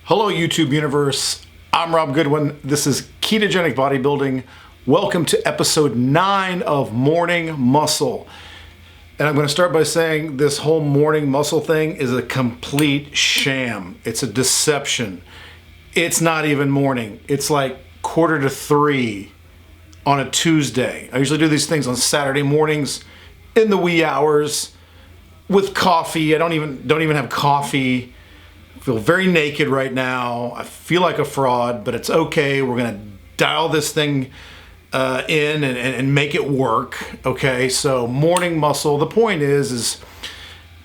Hello, YouTube universe. I'm Rob Goodwin. This is Ketogenic Bodybuilding. Welcome to episode 9 of Morning Muscle. And I'm going to start by saying this whole morning muscle thing is a complete sham. It's a deception. It's not even morning. It's like 2:45 on a Tuesday. I usually do these things on Saturday mornings in the wee hours with coffee. I don't even have coffee. I feel very naked right now. I feel like a fraud, but it's okay. We're going to dial this thing in and make it work. Okay, so morning muscle. The point is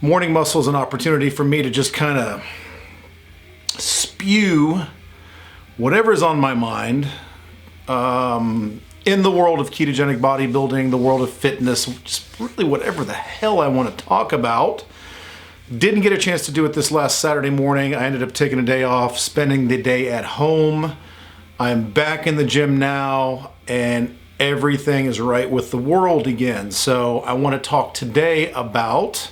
morning muscle is an opportunity for me to just kind of spew whatever is on my mind in the world of ketogenic bodybuilding, the world of fitness, just really whatever the hell I want to talk about. Didn't get a chance to do it this last Saturday morning. I ended up taking a day off, spending the day at home. I'm back in the gym now, and everything is right with the world again. So I want to talk today about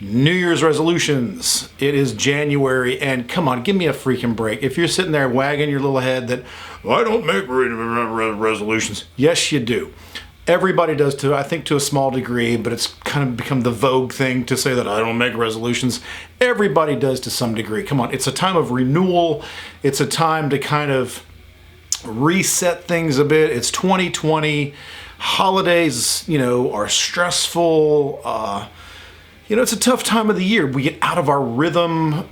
New Year's resolutions. It is January, and come on, give me a freaking break. If you're sitting there wagging your little head that, well, I don't make resolutions. Yes, you do. Everybody does too, I think to a small degree, but it's kind of become the vogue thing to say that I don't make resolutions. Everybody does to some degree. Come on, it's a time of renewal. It's a time to kind of reset things a bit. It's 2020. Holidays, are stressful. It's a tough time of the year. We get out of our rhythm.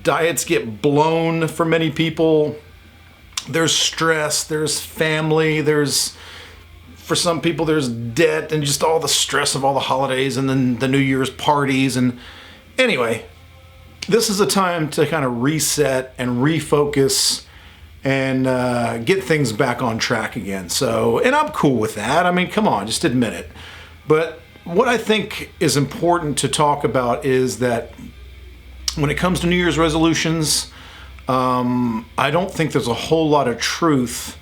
Diets get blown for many people. There's stress, there's family, for some people, there's debt and just all the stress of all the holidays and then the New Year's parties. And anyway, this is a time to kind of reset and refocus and get things back on track again. So, and I'm cool with that. I mean, come on, just admit it. But what I think is important to talk about is that when it comes to New Year's resolutions, I don't think there's a whole lot of truth.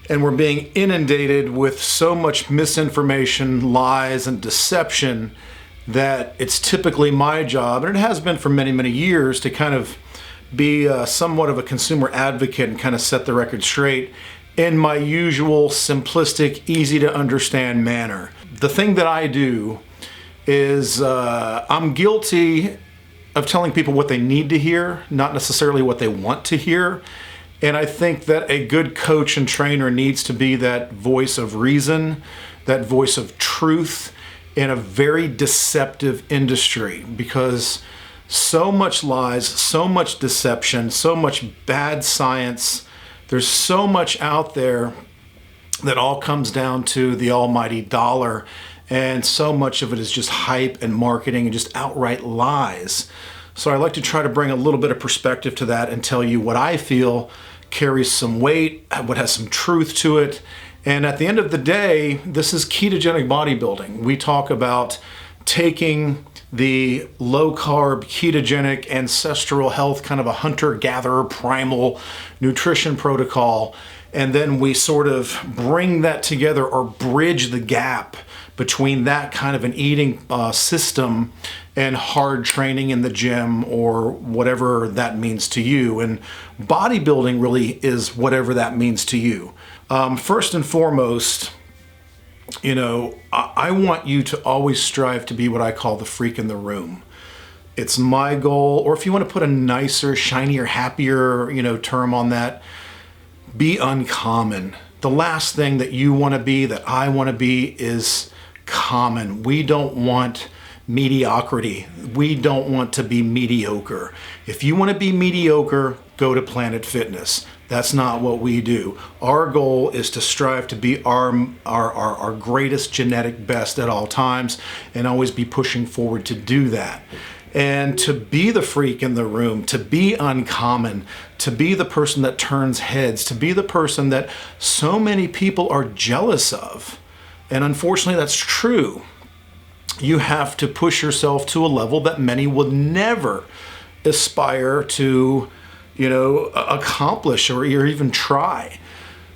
And we're being inundated with so much misinformation, lies, and deception that it's typically my job, and it has been for many, many years, to kind of be somewhat of a consumer advocate and kind of set the record straight in my usual simplistic, easy to understand manner. The thing that I do is I'm guilty of telling people what they need to hear, not necessarily what they want to hear. And I think that a good coach and trainer needs to be that voice of reason, that voice of truth in a very deceptive industry, because so much lies, so much deception, so much bad science. There's so much out there that all comes down to the almighty dollar. And so much of it is just hype and marketing and just outright lies. So I like to try to bring a little bit of perspective to that and tell you what I feel carries some weight, what has some truth to it. And at the end of the day, this is ketogenic bodybuilding. We talk about taking the low-carb, ketogenic, ancestral health, kind of a hunter-gatherer, primal nutrition protocol, and then we sort of bring that together or bridge the gap between that kind of an eating system and hard training in the gym, or whatever that means to you. And bodybuilding really is whatever that means to you. First and foremost, I want you to always strive to be what I call the freak in the room. It's my goal, or if you want to put a nicer, shinier, happier, term on that, be uncommon. The last thing that you want to be, that I want to be, is common. We don't want mediocrity. We don't want to be mediocre. If you want to be mediocre, go to Planet Fitness. That's not what we do. Our goal is to strive to be our greatest genetic best at all times, and always be pushing forward to do that. And to be the freak in the room, to be uncommon, to be the person that turns heads, to be the person that so many people are jealous of. And unfortunately, that's true. You have to push yourself to a level that many would never aspire to, accomplish or even try.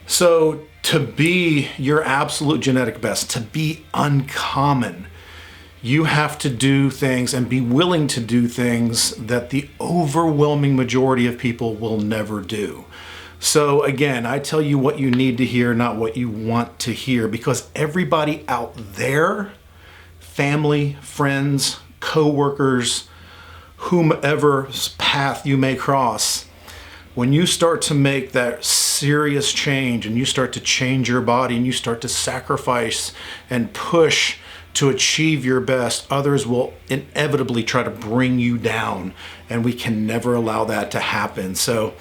So to be your absolute genetic best, to be uncommon, You have to do things and be willing to do things that the overwhelming majority of people will never do. So again, I tell you what you need to hear, not what you want to hear, because everybody out there, family, friends, co-workers, whomever's path you may cross, when you start to make that serious change and you start to change your body and you start to sacrifice and push to achieve your best, others will inevitably try to bring you down, and we can never allow that to happen. So,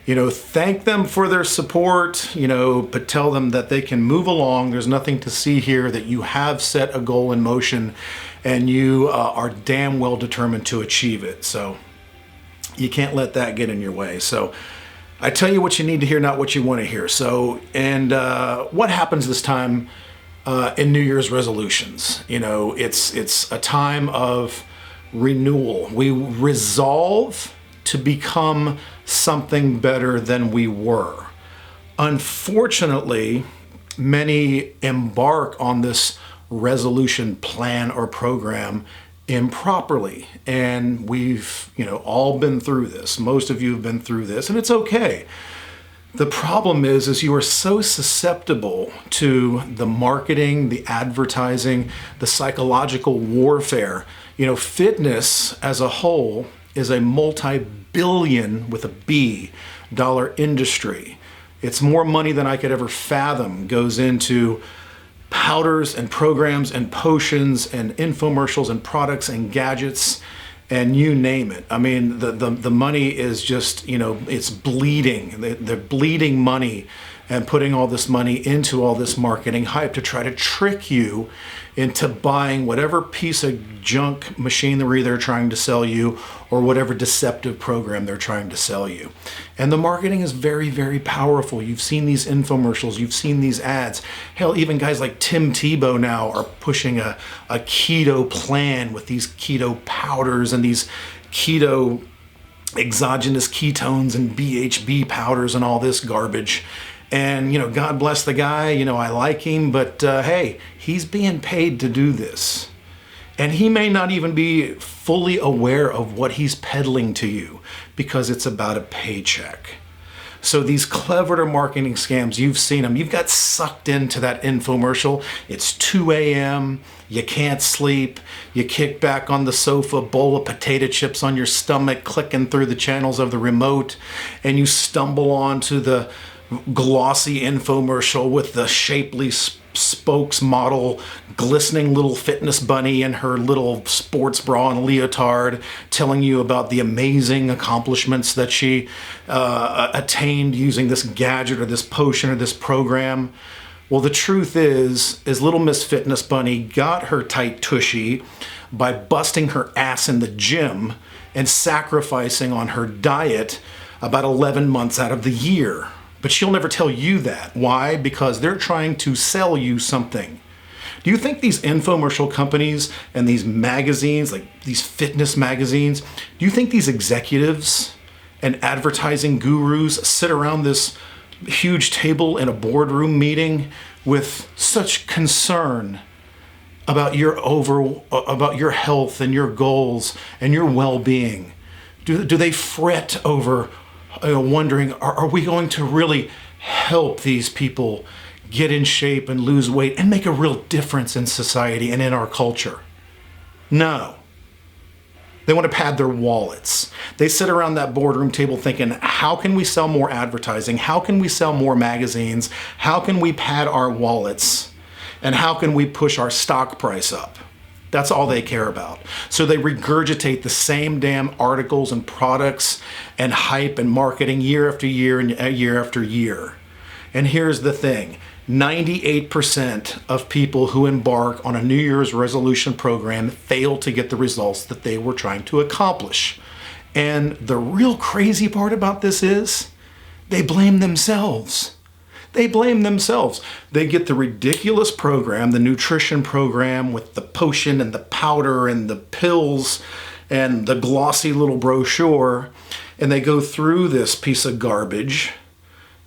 thank them for their support, but tell them that they can move along. There's nothing to see here, that you have set a goal in motion and you are damn well determined to achieve it. So you can't let that get in your way. So I tell you what you need to hear, not what you want to hear. So, and what happens this time in New Year's resolutions? It's a time of renewal. We resolve to become something better than we were. Unfortunately, many embark on this resolution plan or program improperly, and we've all been through this. Most of you have been through this, and it's okay. The problem is you are so susceptible to the marketing, the advertising, the psychological warfare. Fitness as a whole is a multi-billion, with a B, dollar industry. It's more money than I could ever fathom goes into powders and programs and potions and infomercials and products and gadgets and you name it. I mean, the money is just, it's bleeding. They're bleeding money and putting all this money into all this marketing hype to try to trick you into buying whatever piece of junk machinery they're trying to sell you, or whatever deceptive program they're trying to sell you. And the marketing is very, very powerful. You've seen these infomercials, you've seen these ads. Hell, even guys like Tim Tebow now are pushing a keto plan with these keto powders and these keto exogenous ketones and BHB powders and all this garbage. And, God bless the guy, I like him, but hey, he's being paid to do this. And he may not even be fully aware of what he's peddling to you, because it's about a paycheck. So these clever marketing scams, you've seen them. You've got sucked into that infomercial. It's 2 a.m., you can't sleep, you kick back on the sofa, bowl of potato chips on your stomach, clicking through the channels of the remote, and you stumble onto the glossy infomercial with the shapely spokesmodel, glistening little fitness bunny in her little sports bra and leotard, telling you about the amazing accomplishments that she attained using this gadget or this potion or this program. Well, the truth is little Miss Fitness Bunny got her tight tushy by busting her ass in the gym and sacrificing on her diet about 11 months out of the year. But she'll never tell you that. Why? Because they're trying to sell you something. Do you think these infomercial companies and these magazines, like these fitness magazines, do you think these executives and advertising gurus sit around this huge table in a boardroom meeting with such concern about your health and your goals and your well-being? Do they fret over wondering, are we going to really help these people get in shape and lose weight and make a real difference in society and in our culture? No. They want to pad their wallets. They sit around that boardroom table thinking, how can we sell more advertising? How can we sell more magazines? How can we pad our wallets? And how can we push our stock price up? That's all they care about. So they regurgitate the same damn articles and products and hype and marketing year after year and year after year. And here's the thing. 98% of people who embark on a New Year's resolution program fail to get the results that they were trying to accomplish. And the real crazy part about this is they blame themselves. They blame themselves. They get the ridiculous program, the nutrition program with the potion and the powder and the pills and the glossy little brochure, and they go through this piece of garbage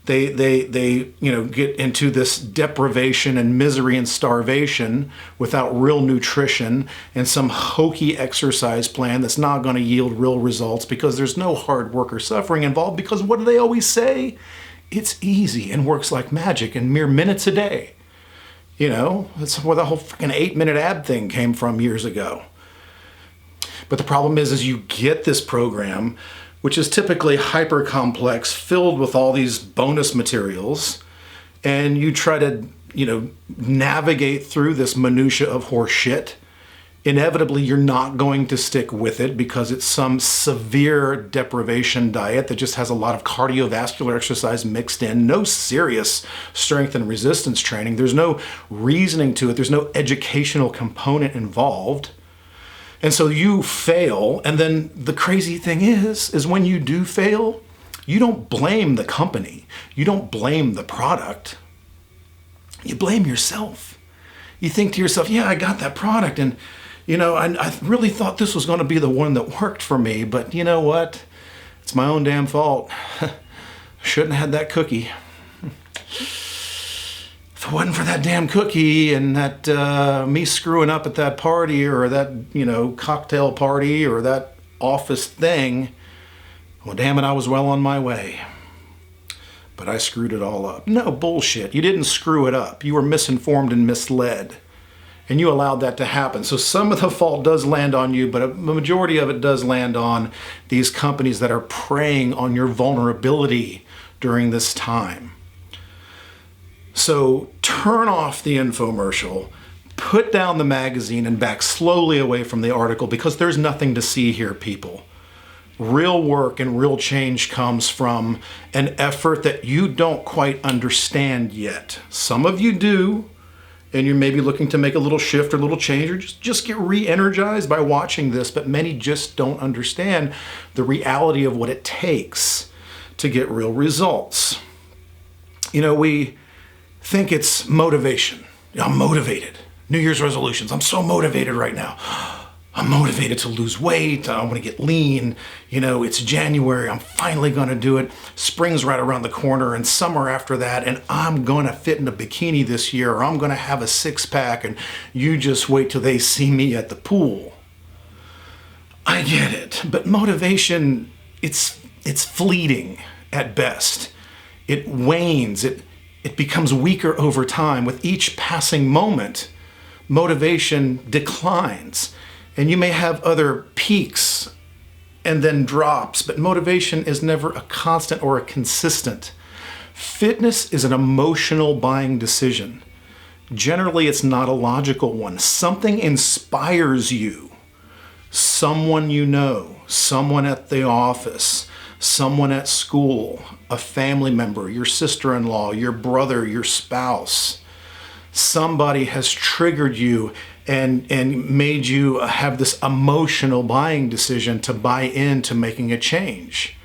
They get into this deprivation and misery and starvation without real nutrition and some hokey exercise plan that's not going to yield real results because there's no hard work or suffering involved. Because what do they always say? It's easy and works like magic in mere minutes a day. That's where the whole freaking 8-minute ab thing came from years ago. But the problem is you get this program, which is typically hyper complex, filled with all these bonus materials, and you try to, navigate through this minutia of horse shit. Inevitably, you're not going to stick with it because it's some severe deprivation diet that just has a lot of cardiovascular exercise mixed in, no serious strength and resistance training. There's no reasoning to it. There's no educational component involved. And so you fail, and then the crazy thing is when you do fail, you don't blame the company. You don't blame the product. You blame yourself. You think to yourself, yeah, I got that product, and I really thought this was going to be the one that worked for me, but you know what? It's my own damn fault. Shouldn't have had that cookie. If it wasn't for that damn cookie and that me screwing up at that party or that, cocktail party or that office thing, well, damn it, I was well on my way. But I screwed it all up. No, bullshit. You didn't screw it up. You were misinformed and misled. And you allowed that to happen. So some of the fault does land on you, but a majority of it does land on these companies that are preying on your vulnerability during this time. So turn off the infomercial, put down the magazine, and back slowly away from the article because there's nothing to see here, people. Real work and real change comes from an effort that you don't quite understand yet. Some of you do, and you're maybe looking to make a little shift or a little change or just get re-energized by watching this, but many just don't understand the reality of what it takes to get real results. We think it's motivation. I'm motivated. New Year's resolutions. I'm so motivated right now. I'm motivated to lose weight. I want to get lean. It's January. I'm finally going to do it. Spring's right around the corner and summer after that. And I'm going to fit in a bikini this year, or I'm going to have a 6-pack. And you just wait till they see me at the pool. I get it. But motivation, it's fleeting at best. It wanes. It becomes weaker over time. With each passing moment, motivation declines. And you may have other peaks and then drops, but motivation is never a constant or a consistent. Fitness is an emotional buying decision. Generally, it's not a logical one. Something inspires you. Someone you know, someone at the office, someone at school, a family member, your sister-in-law, your brother, your spouse. Somebody has triggered you and made you have this emotional buying decision to buy into making a change.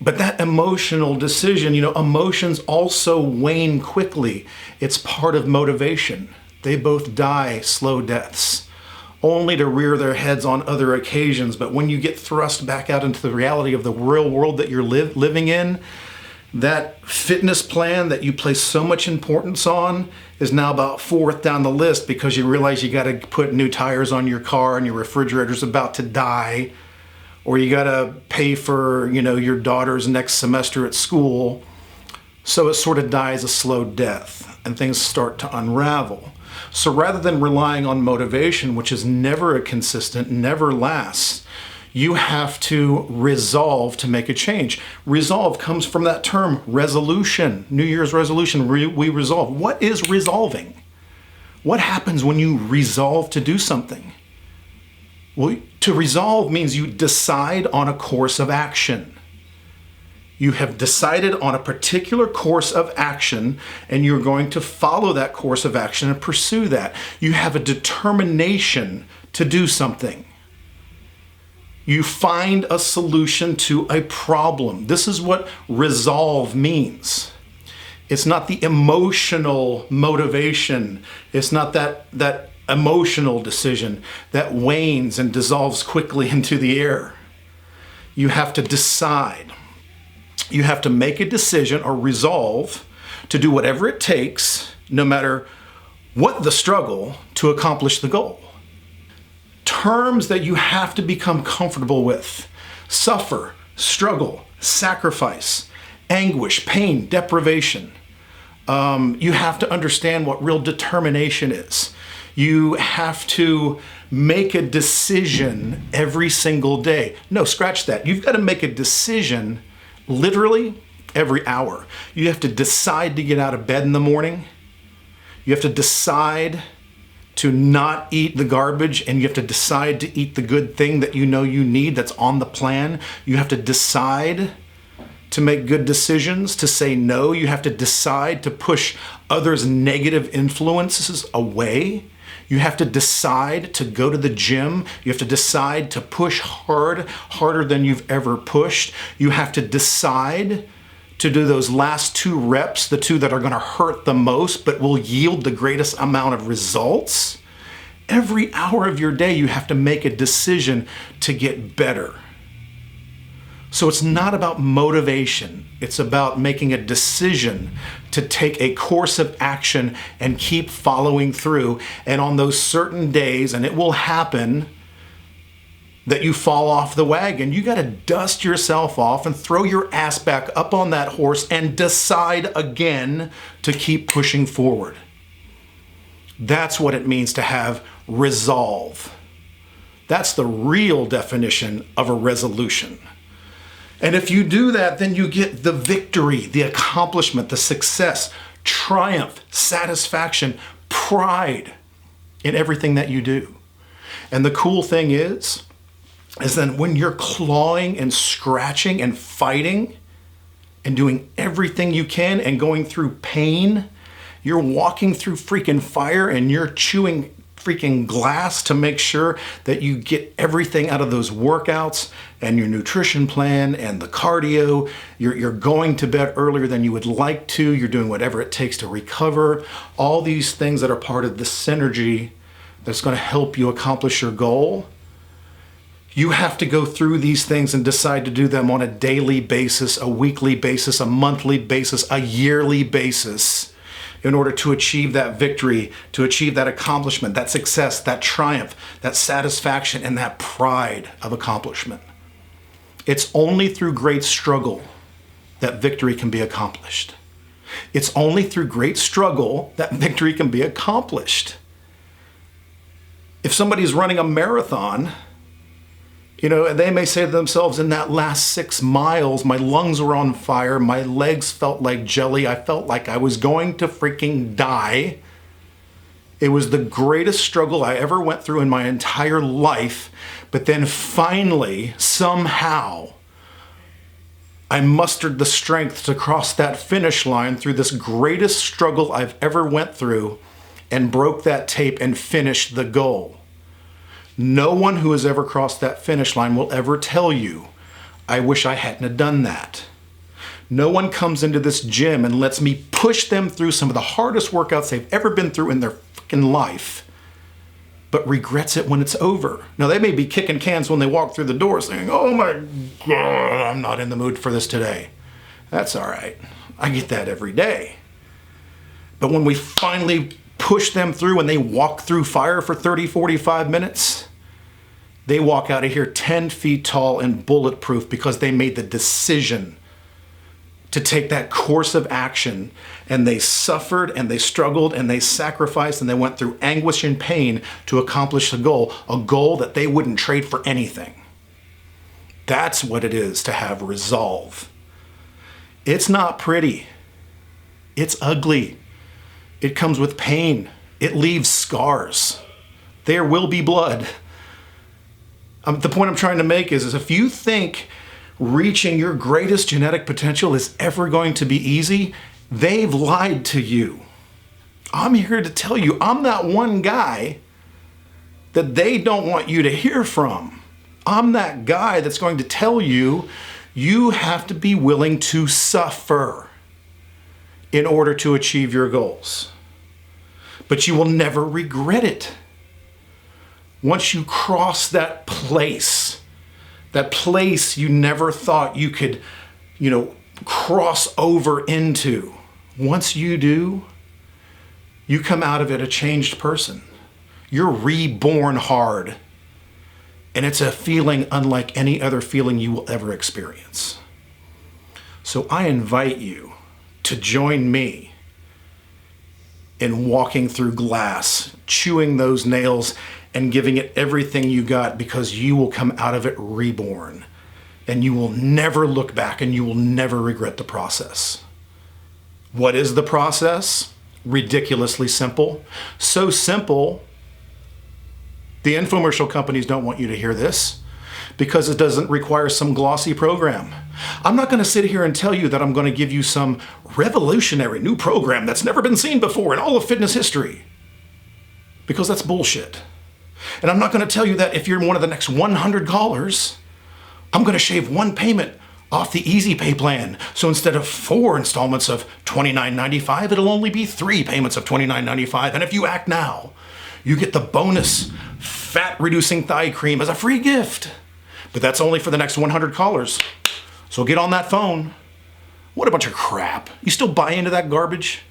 But that emotional decision, emotions also wane quickly. It's part of motivation. They both die slow deaths, only to rear their heads on other occasions. But when you get thrust back out into the reality of the real world that you're living in, that fitness plan that you place so much importance on is now about 4th down the list because you realize you got to put new tires on your car and your refrigerator's about to die, or you got to pay for, your daughter's next semester at school. So it sort of dies a slow death and things start to unravel. So rather than relying on motivation, which is never a consistent, never lasts, you have to resolve to make a change. Resolve comes from that term, resolution, New Year's resolution. We resolve. What is resolving? What happens when you resolve to do something? Well, to resolve means you decide on a course of action. You have decided on a particular course of action and you're going to follow that course of action and pursue that. You have a determination to do something. You find a solution to a problem. This is what resolve means. It's not the emotional motivation. It's not that emotional decision that wanes and dissolves quickly into the air. You have to decide. You have to make a decision or resolve to do whatever it takes, no matter what the struggle, to accomplish the goal. Terms that you have to become comfortable with: suffer, struggle, sacrifice, anguish, pain, deprivation. You have to understand what real determination is. You have to make a decision every single day. No, scratch that. You've got to make a decision literally every hour. You have to decide to get out of bed in the morning. You have to decide to not eat the garbage, and you have to decide to eat the good thing that you know you need that's on the plan. You have to decide to make good decisions, to say no. You have to decide to push others' negative influences away. You have to decide to go to the gym. You have to decide to push hard, harder than you've ever pushed. You have to decide to do those last 2 reps, the 2 that are going to hurt the most but will yield the greatest amount of results. Every hour of your day, you have to make a decision to get better. So it's not about motivation. It's about making a decision to take a course of action and keep following through. And on those certain days, and it will happen, that you fall off the wagon, you got to dust yourself off and throw your ass back up on that horse and decide again to keep pushing forward. That's what it means to have resolve. That's the real definition of a resolution. And if you do that, then you get the victory, the accomplishment, the success, triumph, satisfaction, pride in everything that you do. And the cool thing is then when you're clawing and scratching and fighting and doing everything you can and going through pain, you're walking through freaking fire and you're chewing freaking glass to make sure that you get everything out of those workouts and your nutrition plan and the cardio. You're going to bed earlier than you would like to. You're doing whatever it takes to recover. All these things that are part of the synergy that's going to help you accomplish your goal. You have to go through these things and decide to do them on a daily basis, a weekly basis, a monthly basis, a yearly basis, in order to achieve that victory, to achieve that accomplishment, that success, that triumph, that satisfaction, and that pride of accomplishment. It's only through great struggle that victory can be accomplished. It's only through great struggle that victory can be accomplished. If somebody's running a marathon, they may say to themselves, in that last 6 miles, my lungs were on fire, my legs felt like jelly, I felt like I was going to freaking die. It was the greatest struggle I ever went through in my entire life. But then finally, somehow, I mustered the strength to cross that finish line through this greatest struggle I've ever went through and broke that tape and finished the goal. No one who has ever crossed that finish line will ever tell you, I wish I hadn't have done that. No one comes into this gym and lets me push them through some of the hardest workouts they've ever been through in their freaking life, but regrets it when it's over. Now, they may be kicking cans when they walk through the door saying, oh my God, I'm not in the mood for this today. That's all right. I get that every day. But when we finally push them through and they walk through fire for 30, 45 minutes, they walk out of here 10 feet tall and bulletproof because they made the decision to take that course of action, and they suffered and they struggled and they sacrificed and they went through anguish and pain to accomplish a goal that they wouldn't trade for anything. That's what it is to have resolve. It's not pretty. It's ugly. It comes with pain. It leaves scars. There will be blood. The point I'm trying to make is if you think reaching your greatest genetic potential is ever going to be easy, they've lied to you. I'm here to tell you, I'm that one guy that they don't want you to hear from. I'm that guy that's going to tell you, you have to be willing to suffer in order to achieve your goals. But you will never regret it. Once you cross that place you never thought you could, cross over into. Once you do, you come out of it a changed person. You're reborn hard. And it's a feeling unlike any other feeling you will ever experience. So I invite you to join me in walking through glass, chewing those nails, and giving it everything you got, because you will come out of it reborn. And you will never look back, and you will never regret the process. What is the process? Ridiculously simple. So simple, the infomercial companies don't want you to hear this, because it doesn't require some glossy program. I'm not going to sit here and tell you that I'm going to give you some revolutionary new program that's never been seen before in all of fitness history, because that's bullshit. And I'm not going to tell you that if you're one of the next 100 callers, I'm going to shave one payment off the Easy Pay plan. So instead of 4 installments of $29.95, it'll only be 3 payments of $29.95. And if you act now, you get the bonus fat-reducing thigh cream as a free gift. But that's only for the next 100 callers. So get on that phone. What a bunch of crap. You still buy into that garbage?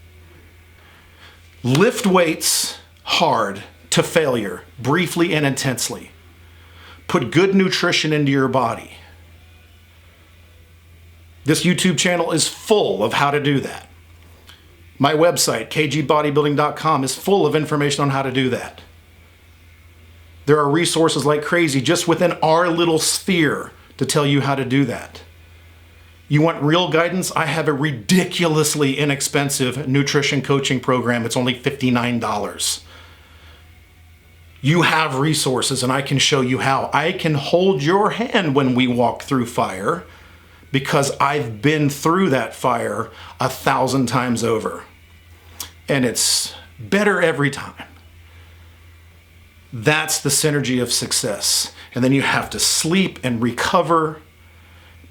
Lift weights hard to failure, briefly and intensely. Put good nutrition into your body. This YouTube channel is full of how to do that. My website, kgbodybuilding.com, is full of information on how to do that. There are resources like crazy just within our little sphere to tell you how to do that. You want real guidance? I have a ridiculously inexpensive nutrition coaching program. It's only $59. You have resources, and I can show you how. I can hold your hand when we walk through fire, because I've been through that fire 1,000 times over. And it's better every time. That's the synergy of success. And then you have to sleep and recover,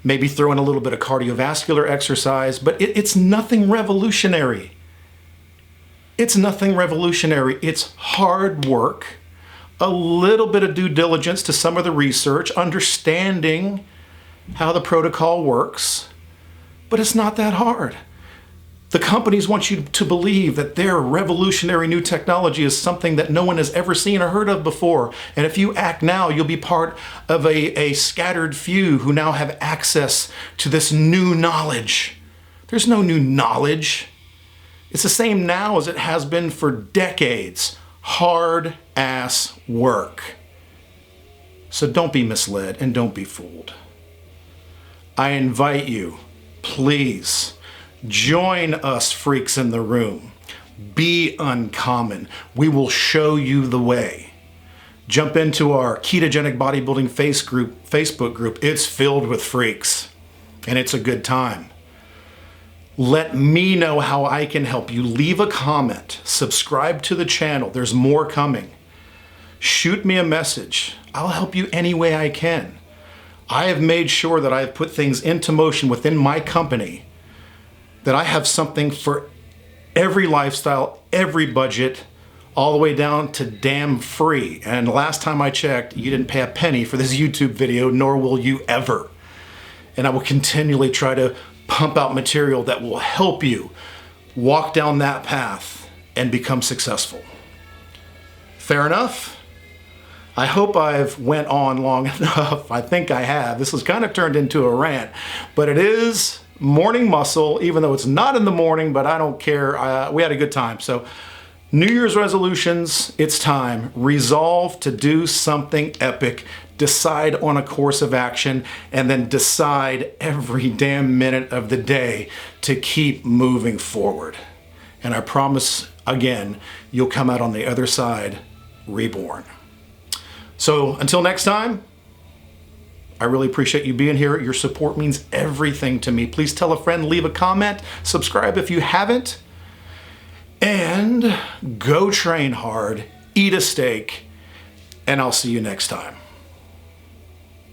maybe throw in a little bit of cardiovascular exercise, but it's nothing revolutionary. It's nothing revolutionary. It's hard work, a little bit of due diligence to some of the research, understanding how the protocol works, but it's not that hard. The companies want you to believe that their revolutionary new technology is something that no one has ever seen or heard of before. And if you act now, you'll be part of a scattered few who now have access to this new knowledge. There's no new knowledge. It's the same now as it has been for decades. Hard ass work. So don't be misled and don't be fooled. I invite you, please, join us freaks in the room. Be uncommon. We will show you the way. Jump into our Ketogenic Bodybuilding Facebook group. It's filled with freaks, and it's a good time. Let me know how I can help you. Leave a comment. Subscribe to the channel. There's more coming. Shoot me a message. I'll help you any way I can. I have made sure that I have put things into motion within my company, that I have something for every lifestyle, every budget, all the way down to damn free. And last time I checked, you didn't pay a penny for this YouTube video, nor will you ever. And I will continually try to pump out material that will help you walk down that path and become successful. Fair enough? I hope I've went on long enough. I think I have. This has kind of turned into a rant, but it is morning muscle, even though it's not in the morning, but I don't care. We had a good time. So New Year's resolutions, it's time. Resolve to do something epic. Decide on a course of action, and then decide every damn minute of the day to keep moving forward. And I promise, again, you'll come out on the other side reborn. So until next time, I really appreciate you being here. Your support means everything to me. Please tell a friend, leave a comment, subscribe if you haven't, and go train hard, eat a steak, and I'll see you next time.